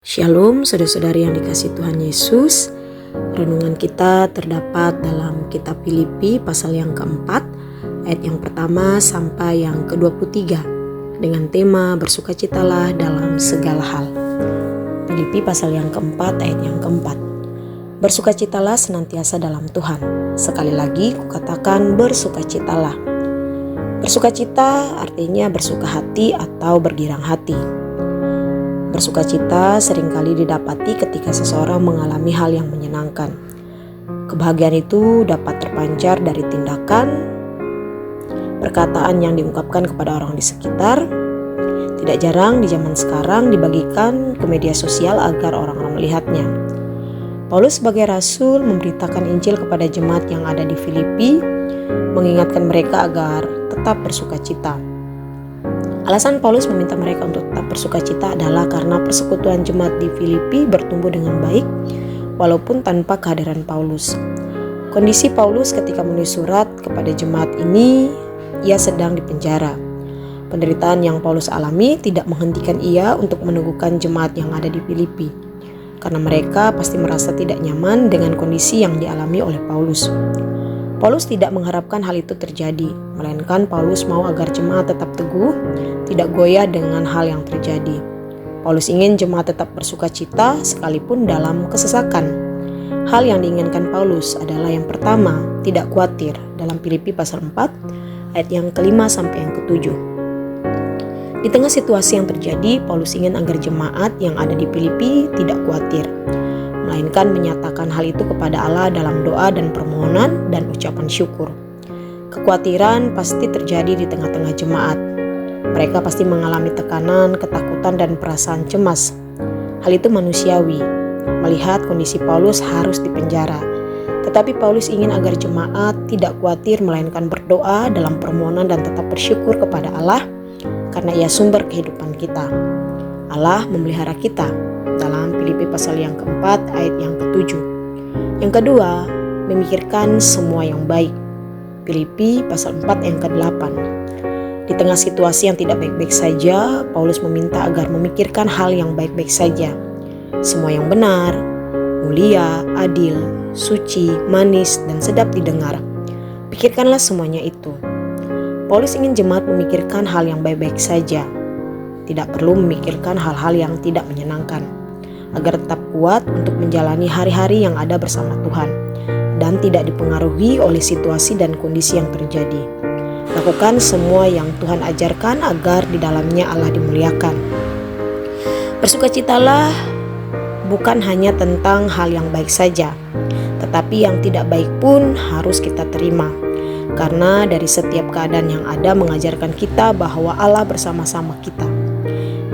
Shalom saudara-saudari yang dikasihi Tuhan Yesus. Renungan kita terdapat dalam kitab Filipi pasal yang keempat, ayat yang pertama sampai yang ke-23 dengan tema bersukacitalah dalam segala hal. Filipi pasal yang keempat, ayat yang keempat. Bersukacitalah senantiasa dalam Tuhan. Sekali lagi kukatakan bersukacitalah. Bersukacita artinya bersuka hati atau bergirang hati. Bersukacita seringkali didapati ketika seseorang mengalami hal yang menyenangkan. Kebahagiaan itu dapat terpancar dari tindakan, perkataan yang diungkapkan kepada orang di sekitar. Tidak jarang di zaman sekarang dibagikan ke media sosial agar orang-orang melihatnya. Paulus sebagai rasul memberitakan Injil kepada jemaat yang ada di Filipi, mengingatkan mereka agar tetap bersukacita. Alasan Paulus meminta mereka untuk tetap bersukacita adalah karena persekutuan jemaat di Filipi bertumbuh dengan baik walaupun tanpa kehadiran Paulus. Kondisi Paulus ketika menulis surat kepada jemaat ini, ia sedang dipenjara. Penderitaan yang Paulus alami tidak menghentikan ia untuk meneguhkan jemaat yang ada di Filipi, karena mereka pasti merasa tidak nyaman dengan kondisi yang dialami oleh Paulus. Paulus tidak mengharapkan hal itu terjadi, melainkan Paulus mau agar jemaat tetap teguh, tidak goyah dengan hal yang terjadi. Paulus ingin jemaat tetap bersukacita sekalipun dalam kesesakan. Hal yang diinginkan Paulus adalah yang pertama, tidak khawatir dalam Filipi pasal 4 ayat yang ke-5 sampai yang ke-7. Di tengah situasi yang terjadi, Paulus ingin agar jemaat yang ada di Filipi tidak khawatir, melainkan menyatakan hal itu kepada Allah dalam doa dan permohonan dan ucapan syukur. Kekhawatiran pasti terjadi di tengah-tengah jemaat. Mereka pasti mengalami tekanan, ketakutan, dan perasaan cemas. Hal itu manusiawi, melihat kondisi Paulus harus dipenjara. Tetapi Paulus ingin agar jemaat tidak khawatir, melainkan berdoa dalam permohonan dan tetap bersyukur kepada Allah, karena Ia sumber kehidupan kita. Allah memelihara kita, dalam Filipi pasal yang keempat ayat yang ke-7. Yang kedua, memikirkan semua yang baik. Filipi pasal 4 yang ke-8. Di tengah situasi yang tidak baik-baik saja, Paulus meminta agar memikirkan hal yang baik-baik saja. Semua yang benar, mulia, adil, suci, manis, dan sedap didengar. Pikirkanlah semuanya itu. Paulus ingin jemaat memikirkan hal yang baik-baik saja. Tidak perlu memikirkan hal-hal yang tidak menyenangkan, agar tetap kuat untuk menjalani hari-hari yang ada bersama Tuhan dan tidak dipengaruhi oleh situasi dan kondisi yang terjadi. Lakukan semua yang Tuhan ajarkan agar di dalamnya Allah dimuliakan. Bersukacitalah bukan hanya tentang hal yang baik saja, tetapi yang tidak baik pun harus kita terima. Karena dari setiap keadaan yang ada mengajarkan kita bahwa Allah bersama-sama kita.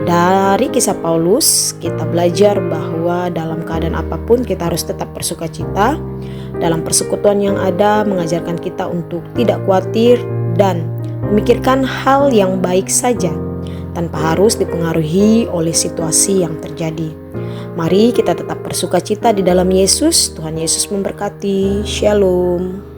Dari kisah Paulus, kita belajar bahwa dalam keadaan apapun kita harus tetap bersukacita. Dalam persekutuan yang ada mengajarkan kita untuk tidak khawatir dan memikirkan hal yang baik saja, tanpa harus dipengaruhi oleh situasi yang terjadi. Mari kita tetap bersukacita di dalam Yesus. Tuhan Yesus memberkati. Shalom.